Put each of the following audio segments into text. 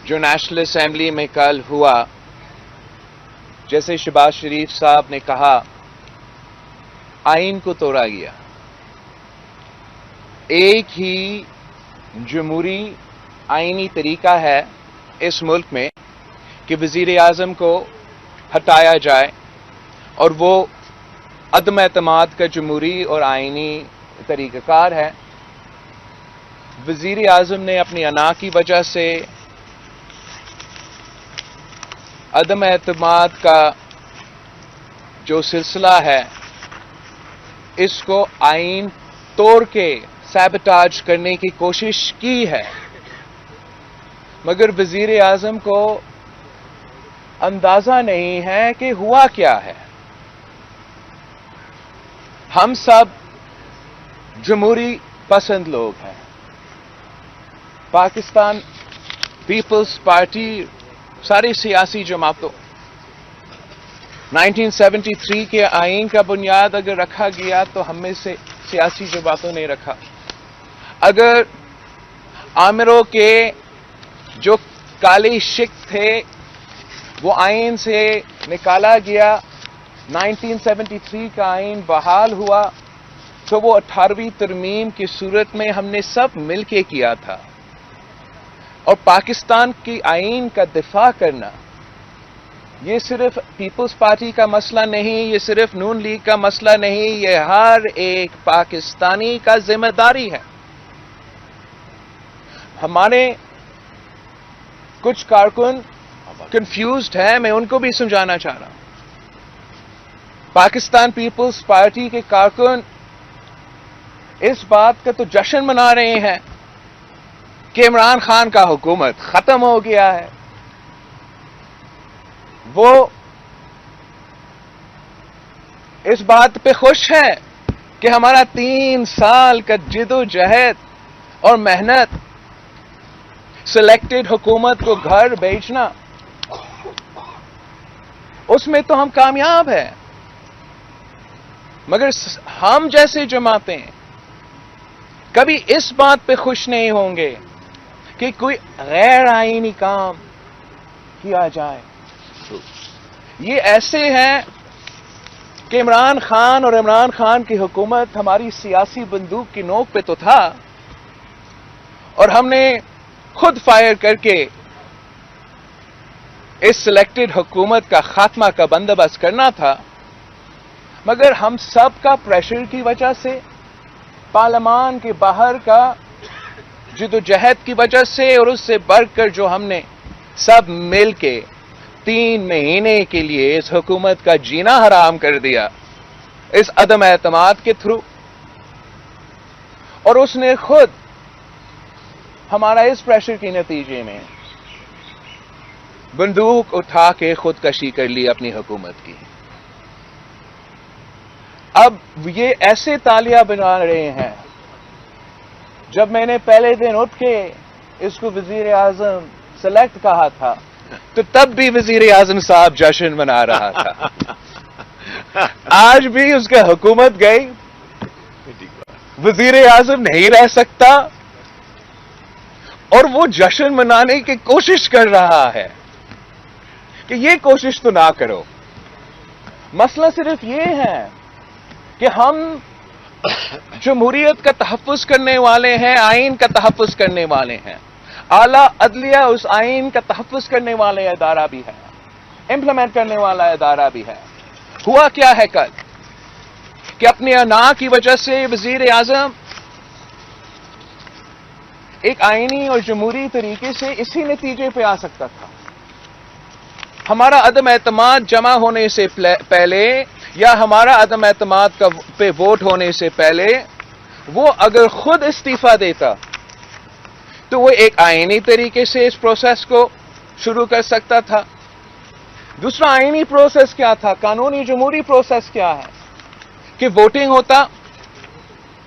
جو national assembly میں کل ہوا، جیسے شہباز شریف صاحب نے کہا، آئین کو توڑا گیا. ایک ہی جمہوری آئینی طریقہ ہے اس ملک میں کہ وزیر اعظم کو ہٹایا جائے، اور وہ عدم اعتماد کا جمہوری اور آئینی طریقہ کار ہے. وزیر اعظم نے اپنی انا کی وجہ سے عدم اعتماد کا جو سلسلہ ہے اس کو آئین توڑ کے سیبوٹاج کرنے کی کوشش کی ہے، مگر وزیر اعظم کو اندازہ نہیں ہے کہ ہوا کیا ہے. ہم سب جمہوری پسند لوگ ہیں. پاکستان پیپلز پارٹی ساری سیاسی جماعتوں 1973 کے آئین کا بنیاد اگر رکھا گیا تو ہم میں سے سیاسی جماعتوں نے رکھا. اگر آمروں کے جو کالے شک تھے وہ آئین سے نکالا گیا، 1973 کا آئین بحال ہوا، تو وہ 18ویں ترمیم کی صورت میں ہم نے سب مل کے کیا تھا. اور پاکستان کی آئین کا دفاع کرنا یہ صرف پیپلز پارٹی کا مسئلہ نہیں، یہ صرف نون لیگ کا مسئلہ نہیں، یہ ہر ایک پاکستانی کا ذمہ داری ہے. ہمارے کچھ کارکن کنفیوزڈ ہیں، میں ان کو بھی سمجھانا چاہ رہا ہوں. پاکستان پیپلز پارٹی کے کارکن اس بات کا تو جشن منا رہے ہیں کہ عمران خان کا حکومت ختم ہو گیا ہے. وہ اس بات پہ خوش ہے کہ ہمارا 3 سال کا جد و جہد اور محنت، سلیکٹڈ حکومت کو گھر بھیجنا، اس میں تو ہم کامیاب ہیں. مگر ہم جیسے جماعتیں کبھی اس بات پہ خوش نہیں ہوں گے کہ کوئی غیر آئینی کام کیا جائے. یہ ایسے ہیں کہ عمران خان اور عمران خان کی حکومت ہماری سیاسی بندوق کی نوک پہ تو تھا، اور ہم نے خود فائر کر کے اس سلیکٹڈ حکومت کا خاتمہ کا بندوبست کرنا تھا. مگر ہم سب کا پریشر کی وجہ سے، پارلیمان کے باہر کا جد و جہد کی وجہ سے، اور اس سے بڑھ کر جو ہم نے سب مل کے 3 مہینے کے لیے اس حکومت کا جینا حرام کر دیا اس عدم اعتماد کے تھرو، اور اس نے خود ہمارا اس پریشر کے نتیجے میں بندوق اٹھا کے خودکشی کر لی اپنی حکومت کی. اب یہ ایسے تالیاں بنا رہے ہیں. جب میں نے پہلے دن اٹھ کے اس کو وزیر اعظم سلیکٹ کہا تھا تو تب بھی وزیر اعظم صاحب جشن منا رہا تھا. آج بھی اس کا حکومت گئی، وزیر اعظم نہیں رہ سکتا، اور وہ جشن منانے کی کوشش کر رہا ہے کہ یہ کوشش تو نہ کرو. مسئلہ صرف یہ ہے کہ ہم جمہوریت کا تحفظ کرنے والے ہیں، آئین کا تحفظ کرنے والے ہیں. اعلیٰ عدلیہ اس آئین کا تحفظ کرنے والے ادارہ بھی ہے، امپلیمنٹ کرنے والا ادارہ بھی ہے. ہوا کیا ہے کل کہ اپنی انا کی وجہ سے وزیر اعظم ایک آئینی اور جمہوری طریقے سے اسی نتیجے پہ آ سکتا تھا. ہمارا عدم اعتماد جمع ہونے سے پہلے یا ہمارا عدم اعتماد پہ ووٹ ہونے سے پہلے وہ اگر خود استعفیٰ دیتا تو وہ ایک آئینی طریقے سے اس پروسیس کو شروع کر سکتا تھا. دوسرا آئینی پروسیس کیا تھا؟ قانونی جمہوری پروسیس کیا ہے کہ ووٹنگ ہوتا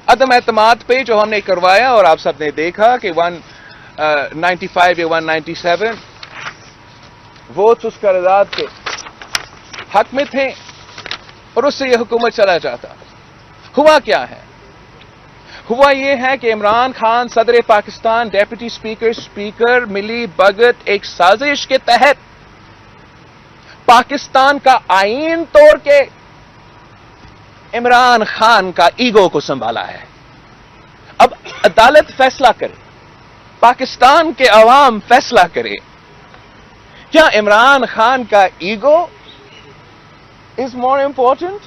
عدم اعتماد پہ جو ہم نے کروایا، اور آپ سب نے دیکھا کہ 195 یا 197 ووٹس اس قرارداد کے حق میں تھے، اور اس سے یہ حکومت چلا جاتا. ہوا کیا ہے؟ ہوا یہ ہے کہ عمران خان صدر پاکستان ڈیپٹی اسپیکر ملی بھگت ایک سازش کے تحت پاکستان کا آئین توڑ کے عمران خان کا ایگو کو سنبھالا ہے. اب عدالت فیصلہ کرے, پاکستان کے عوام فیصلہ کرے, کیا عمران خان کا ego is more important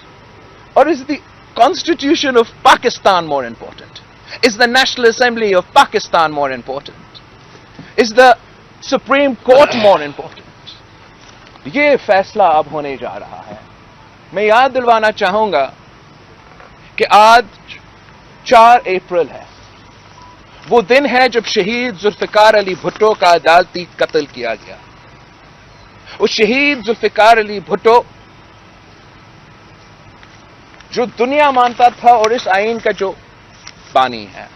or is the Constitution of Pakistan more important? Is the National Assembly of Pakistan more important? Is the Supreme Court more important? یہ فیصلہ اب ہونے جا رہا ہے. میں یاد دلوانا چاہوں گا کہ آج 4 اپریل ہے, وہ دن ہے جب شہید ذوالفقار علی بھٹو کا عدالتی قتل کیا گیا. وہ شہید ذوالفقار علی بھٹو جو دنیا مانتا تھا اور اس آئین کا جو بانی ہے.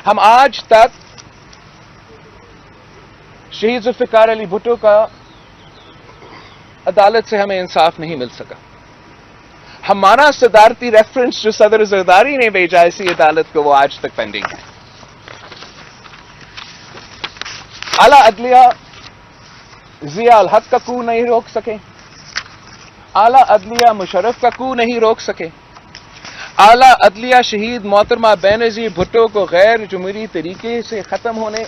ہم آج تک شہید ذوالفقار علی بھٹو کا عدالت سے ہمیں انصاف نہیں مل سکا. ہمارا صدارتی ریفرنس جو صدر زرداری نے بھیجا اسی عدالت کو, وہ آج تک پینڈنگ ہے. اعلی عدلیہ ضیاء الحق کا کو نہیں روک سکے, اعلی عدلیہ مشرف کا کو نہیں روک سکے, اعلی عدلیہ شہید محترمہ بینظیر بھٹو کو غیر جمہوری طریقے سے ختم ہونے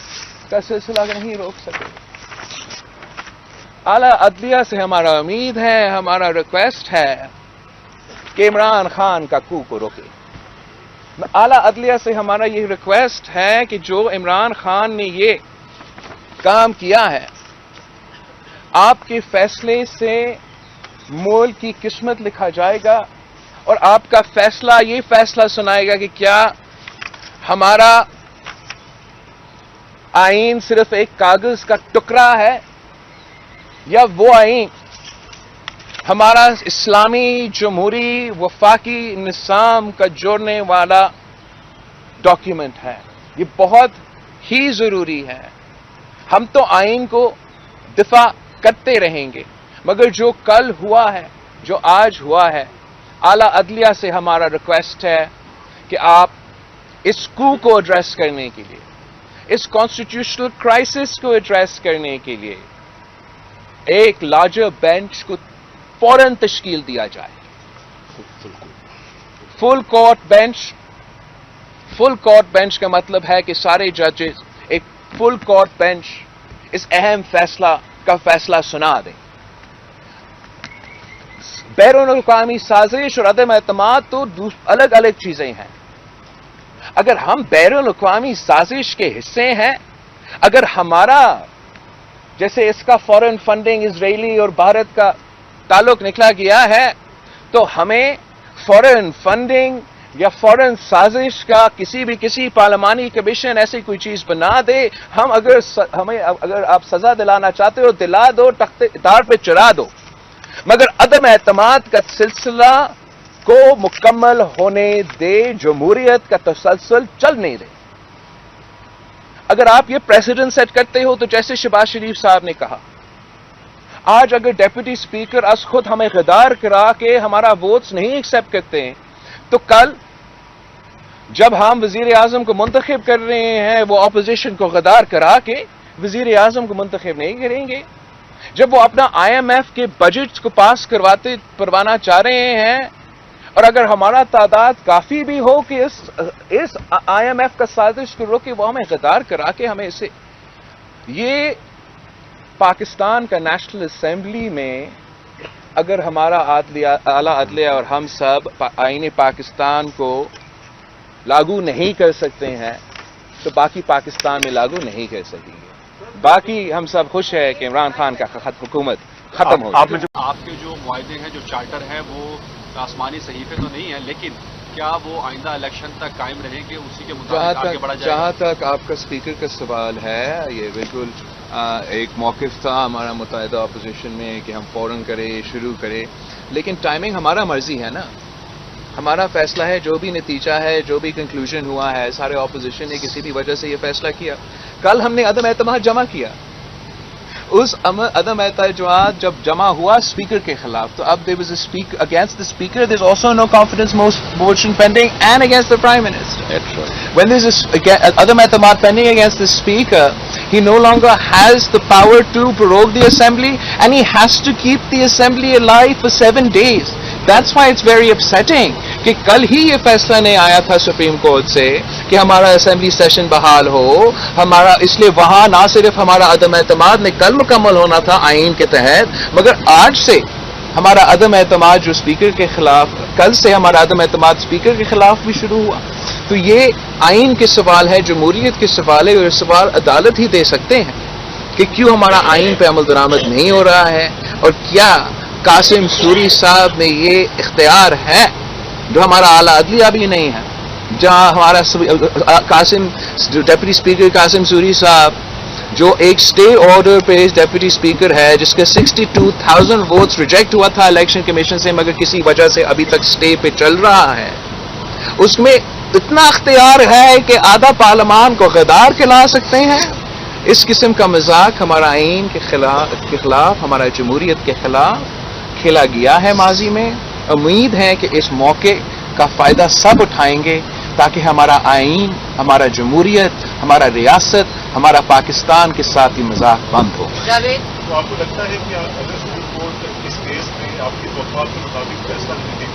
کا سلسلہ نہیں روک سکے. اعلی عدلیہ سے ہمارا امید ہے, ہمارا ریکویسٹ ہے کہ عمران خان کا کو روکے. اعلی عدلیہ سے ہمارا یہ ریکویسٹ ہے کہ جو عمران خان نے یہ کام کیا ہے, آپ کے فیصلے سے ملک کی قسمت لکھا جائے گا اور آپ کا فیصلہ یہ فیصلہ سنائے گا کہ کیا ہمارا آئین صرف ایک کاغذ کا ٹکڑا ہے یا وہ آئین ہمارا اسلامی جمہوری وفاقی نظام کا جوڑنے والا ڈاکیومنٹ ہے. یہ بہت ہی ضروری ہے. ہم تو آئین کو دفاع کرتے رہیں گے, مگر جو کل ہوا ہے, جو آج ہوا ہے, اعلی عدلیہ سے ہمارا ریکویسٹ ہے کہ آپ اس کو ایڈریس کرنے کے لیے, اس کانسٹیٹیوشنل کرائسس کو ایڈریس کرنے کے لیے ایک لارجر بینچ کو فوراً تشکیل دیا جائے. Full court bench. Full court bench کا مطلب ہے کہ سارے ججز ایک فل کورٹ بینچ اس اہم فیصلہ کا فیصلہ سنا دیں. بیرون الاقوامی سازش اور عدم اعتماد تو الگ الگ چیزیں ہیں. اگر ہم بیرون الاقوامی سازش کے حصے ہیں, اگر ہمارا جیسے اس کا فورن فنڈنگ اسرائیلی اور بھارت کا تعلق نکلا گیا ہے, تو ہمیں فورن فنڈنگ یا فورن سازش کا کسی پارلیمانی کمیشن ایسی کوئی چیز بنا دے. ہم اگر آپ سزا دلانا چاہتے ہو دلا دو, تار پہ چڑھا دو, مگر عدم اعتماد کا سلسلہ کو مکمل ہونے دے, جمہوریت کا تسلسل چلنے دے. اگر آپ یہ پریسیڈنٹ سیٹ کرتے ہو تو جیسے شہباز شریف صاحب نے کہا, آج اگر ڈیپٹی اسپیکر از خود ہمیں غدار کرا کے ہمارا ووٹس نہیں ایکسپٹ کرتے ہیں, تو کل جب ہم وزیر اعظم کو منتخب کر رہے ہیں وہ اپوزیشن کو غدار کرا کے وزیر اعظم کو منتخب نہیں کریں گے. جب وہ اپنا IMF کے بجٹ کو پاس کروانا چاہ رہے ہیں, اور اگر ہمارا تعداد کافی بھی ہو کہ اس IMF کا سازش کو روکے, وہ ہمیں غدار کرا کے ہمیں اسے, یہ پاکستان کا نیشنل اسمبلی میں اگر ہمارا اعلیٰ عدلیہ اور ہم سب آئین پاکستان کو لاگو نہیں کر سکتے ہیں تو باقی پاکستان میں لاگو نہیں کر سکیں گے. باقی ہم سب خوش ہیں کہ عمران خان کا حکومت ختم ہو جائے. آپ کے جو معاہدے ہیں, جو چارٹر ہیں, وہ آسمانی صحیفے تو نہیں ہیں, لیکن کیا وہ آئندہ الیکشن تک قائم رہیں گے, اسی کے مطابق آگے بڑھا جائے گا؟ جہاں تک آپ کا اسپیکر کا سوال ہے, یہ بالکل ایک موقف تھا ہمارا متحدہ اپوزیشن میں کہ ہم فوراً شروع کریں, لیکن ٹائمنگ ہمارا مرضی ہے نا, ہمارا فیصلہ ہے. جو بھی نتیجہ ہے, جو بھی کنکلوژن ہوا ہے, سارے اپوزیشن نے کسی بھی وجہ سے یہ فیصلہ کیا. کل ہم نے عدم اعتماد جمع کیا, اس عدم اعتماد جب جمع ہوا اسپیکر کے خلاف تو اب there was a speaker against the speaker, there's also no confidence motion pending and against the prime minister. When there's عدم اعتماد pending against the speaker, he no longer has the power to prorogue the assembly and he has to keep the assembly alive for 7 days. That's why it's very upsetting کہ کل ہی یہ فیصلہ نہیں آیا تھا supreme court سے کہ ہمارا اسمبلی سیشن بحال ہو ہمارا، اس لیے وہاں نہ صرف ہمارا عدم اعتماد نے کل مکمل ہونا تھا آئین کے تحت، مگر آج سے ہمارا عدم اعتماد جو اسپیکر کے خلاف، کل سے ہمارا عدم اعتماد اسپیکر کے خلاف بھی شروع ہوا. تو یہ آئین کے سوال ہے، جمہوریت کے سوال ہے، اور سوال عدالت ہی دے سکتے ہیں کہ کیوں ہمارا آئین پہ عمل درآمد نہیں ہو رہا ہے، اور کیا قاسم سوری صاحب میں یہ اختیار ہے جو ہمارا اعلیٰ عدلیہ بھی نہیں ہے، جہاں ہمارا Qasim deputy speaker Qasim sorry صاحب جو ایک اسٹے آرڈر پہ ڈپٹی اسپیکر ہے جس کے 62,000 ووٹس ریجیکٹ ہوا تھا الیکشن کمیشن سے، مگر کسی وجہ سے ابھی تک اسٹے پہ چل رہا ہے، اس میں اتنا اختیار ہے کہ آدھا پارلیمان کو غدار کھلا سکتے ہیں. اس قسم کا مذاق ہمارا آئین کے خلاف ہمارا جمہوریت کے خلاف کھیلا گیا ہے ماضی میں. امید ہے کہ اس موقع کا فائدہ سب اٹھائیں گے تاکہ ہمارا آئین، ہمارا جمہوریت، ہمارا ریاست، ہمارا پاکستان کے ساتھ ہی مذاق بند ہو. تو آپ کو لگتا ہے کہ اگر سپریم کورٹ اس کیس میں آپ کی توقعات کے مطابق فیصلہ نہیں دے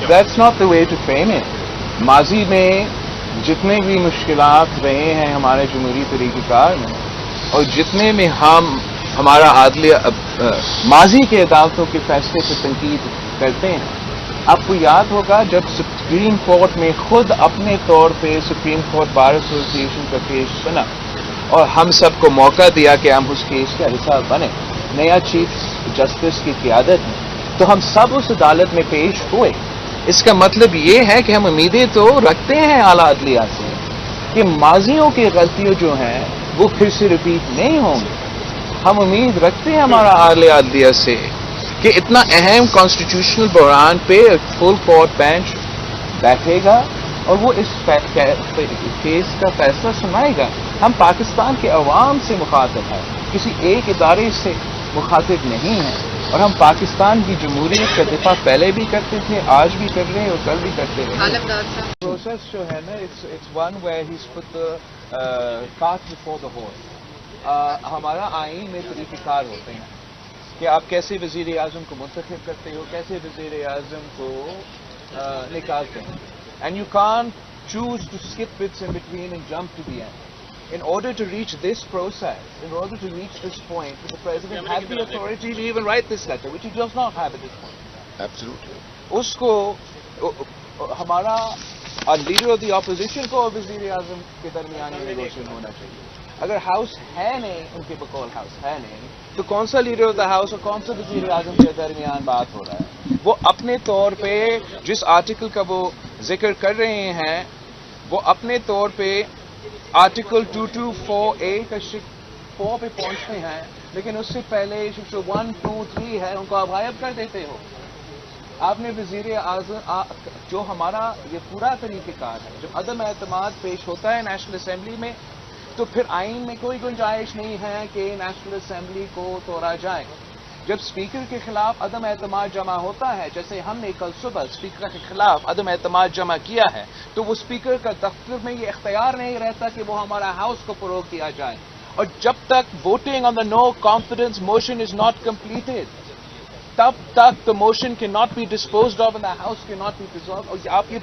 That's not the way to frame it. ماضی میں جتنے بھی مشکلات رہے ہیں ہمارے جمہوری طریقہ کار میں، اور جتنے میں ہمارا عدلیہ ماضی کے عدالتوں کے فیصلے سے تنقید کرتے ہیں، آپ کو یاد ہوگا جب سپریم کورٹ میں خود اپنے طور پہ سپریم کورٹ بار ایسوسیشن کا کیس سنا اور ہم سب کو موقع دیا کہ ہم اس کیس کا حصہ بنے، نیا چیف جسٹس کی قیادت میں، تو ہم سب اس عدالت میں پیش ہوئے. اس کا مطلب یہ ہے کہ ہم امیدیں تو رکھتے ہیں اعلیٰ عدلیہ سے کہ ماضیوں کی غلطیاں جو ہیں وہ پھر سے ریپیٹ نہیں ہوں گی. ہم امید رکھتے ہیں ہمارا اعلیٰ عدلیہ سے کہ اتنا اہم کانسٹیٹیوشنل بحران پہ فل کورٹ بینچ بیٹھے گا اور وہ اس کیس کا فیصلہ سنائے گا. ہم پاکستان کے عوام سے مخاطب ہیں، کسی ایک ادارے سے مخاطب نہیں ہیں، اور ہم پاکستان کی جمہوریت کا دفاع پہلے بھی کرتے تھے، آج بھی کر رہے ہیں اور کل بھی کرتے رہے. پروسیس جو ہے نا it's one where he put cart before the horse. ہمارا آئین میں طریقہ کار ہوتے ہیں کہ آپ کیسے وزیر اعظم کو منتخب کرتے ہو، کیسے وزیر اعظم کو نکالتے ہیں. And you can't choose to skip bits in between and jump to the end. In order to reach this process, in order to reach this point, the President had the authority to even write this letter, which he does not have at this point. Absolutely. اس کو ہمارا leader of the opposition کو اور وزیر اعظم کے درمیان negotiation ہونا چاہیے. اگر ہاؤس ہے نہیں، ان کے بقول ہاؤس ہے نہیں، تو کون سا لیڈر آف دا ہاؤس اور کون سا وزیر اعظم کے درمیان بات ہو رہا ہے؟ وہ اپنے طور پہ جس آرٹیکل کا وہ ذکر کر رہے ہیں وہ اپنے طور پہ آرٹیکل 224A کا 4 پہ پہنچتے ہیں، لیکن اس سے پہلے 1, 2, 3 ہے ان کو آپ غائب کر دیتے ہو. آپ نے وزیر اعظم جو ہمارا یہ پورا طریقہ کار ہے، جب عدم اعتماد پیش ہوتا ہے نیشنل اسمبلی میں تو پھر آئین میں کوئی گنجائش نہیں ہے کہ نیشنل اسمبلی کو توڑا جائے. جب اسپیکر کے خلاف عدم اعتماد جمع ہوتا ہے، جیسے ہم نے کل صبح اسپیکر کے خلاف عدم اعتماد جمع کیا ہے، تو وہ اسپیکر کا دفتر میں یہ اختیار نہیں رہتا کہ وہ ہمارا ہاؤس کو فروغ دیا جائے. اور جب تک voting on the no confidence motion is not completed تب تک the motion can not be disposed of and the house can not be dissolved. اور آپ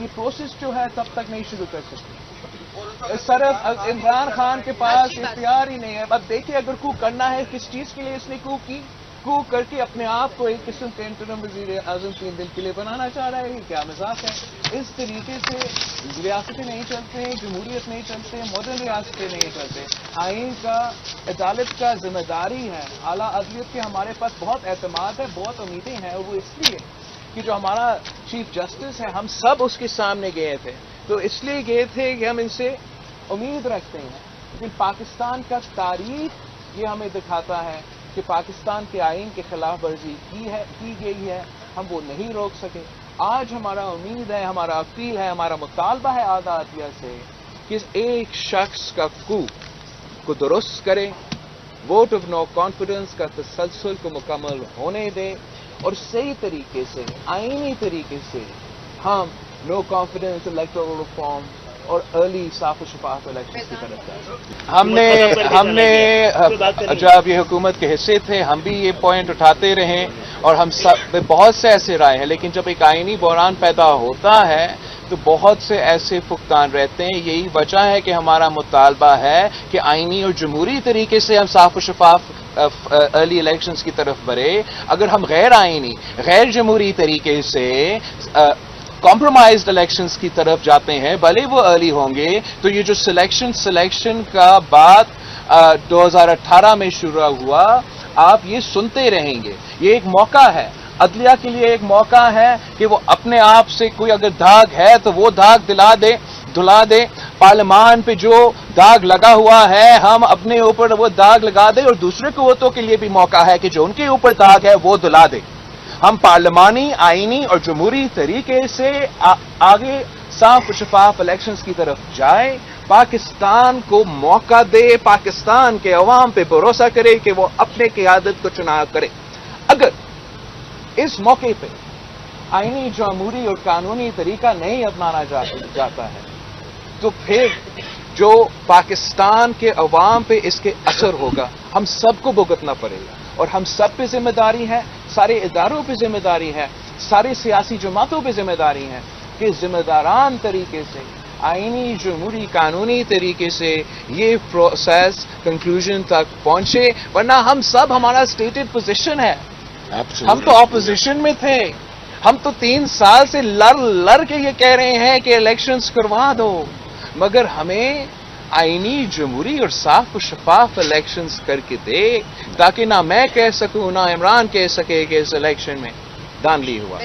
یہ پروسیس جو ہے تب تک نہیں شروع کر سکتے. صرف عمران خان کے پاس اختیار ہی نہیں ہے. اب دیکھیں اگر کو کرنا ہے کس چیز کے لیے اس نے کو کر کے اپنے آپ کو ایک قسم کے انٹرم وزیر اعظم 3 دن کے لیے بنانا چاہ رہا ہے. کیا مذاق ہے؟ اس طریقے سے ریاستیں نہیں چلتے، جمہوریت نہیں چلتے، ماڈرن ریاستیں نہیں چلتے. آئین کا، عدالت کا ذمہ داری ہے. اعلیٰ عدلیت کے ہمارے پاس بہت اعتماد ہے، بہت امیدیں ہیں، اور وہ اس لیے کہ جو ہمارا چیف جسٹس ہے ہم سب اس کے سامنے گئے تھے، تو اس لیے گئے تھے کہ ہم ان سے امید رکھتے ہیں. لیکن پاکستان کا تاریخ یہ ہمیں دکھاتا ہے کہ پاکستان کے آئین کے خلاف ورزی کی گئی ہے، ہم وہ نہیں روک سکے. آج ہمارا امید ہے، ہمارا اپیل ہے، ہمارا مطالبہ ہے اعلیٰ عدلیہ سے کہ ایک شخص کا کو درست کریں، ووٹ آف نو کانفیڈنس کا تسلسل کو مکمل ہونے دیں، اور صحیح طریقے سے، آئینی طریقے سے ہم نو کانفیڈنس الیکٹورل ریفارم اور ارلی صاف و شفاف الیکشن کی طرف جائیں۔ ہم نے جب یہ حکومت کے حصے تھے ہم بھی یہ پوائنٹ اٹھاتے رہے، اور ہم سب بہت سے ایسے رائے ہیں، لیکن جب ایک آئینی بحران پیدا ہوتا ہے تو بہت سے ایسے فقدان رہتے ہیں۔ یہی وجہ ہے کہ ہمارا مطالبہ ہے کہ آئینی اور جمہوری طریقے سے ہم صاف و شفاف ارلی الیکشنز کی طرف بڑھے۔ اگر ہم غیر آئینی، غیر جمہوری طریقے سے کمپرومائزڈ الیکشنز کی طرف جاتے ہیں، بھلے وہ ارلی ہوں گے، تو یہ جو سلیکشن کا بات 2018 میں شروع ہوا، آپ یہ سنتے رہیں گے۔ یہ ایک موقع ہے، عدلیہ کے لیے ایک موقع ہے کہ وہ اپنے آپ سے کوئی اگر داغ ہے تو وہ داغ دھلا دے۔ پارلیمان پہ جو داغ لگا ہوا ہے ہم اپنے اوپر وہ داغ لگا دیں، اور دوسرے قوتوں کے لیے بھی موقع ہے کہ جو ان کے اوپر داغ ہے وہ دھلا دے۔ ہم پارلیمانی، آئینی اور جمہوری طریقے سے آگے صاف و شفاف الیکشنز کی طرف جائے، پاکستان کو موقع دے، پاکستان کے عوام پہ بھروسہ کرے کہ وہ اپنے قیادت کو چناؤ کرے۔ اگر اس موقع پہ آئینی، جمہوری اور قانونی طریقہ نہیں اپنانا جاتا ہے تو پھر جو پاکستان کے عوام پہ اس کے اثر ہوگا ہم سب کو بھگتنا پڑے گا، اور ہم سب پہ ذمہ داری ہے، سارے اداروں پہ ذمہ داری ہے، سارے سیاسی جماعتوں پہ ذمہ داری ہے کہ ذمہ داران طریقے سے، آئینی، جمہوری، قانونی طریقے سے یہ پروسیس کنکلوژن تک پہنچے، ورنہ ہم سب، ہمارا اسٹیٹڈ پوزیشن ہے، ہم تو اپوزیشن میں تھے، ہم تو 3 سال سے لڑ کے یہ کہہ رہے ہیں کہ الیکشنز کروا دو، مگر ہمیں آئینی، جمہوری اور صاف و شفاف الیکشنز کر کے دے، تاکہ نہ میں کہہ سکوں نہ عمران کہہ سکے کہ اس الیکشن میں دھاندلی ہوا۔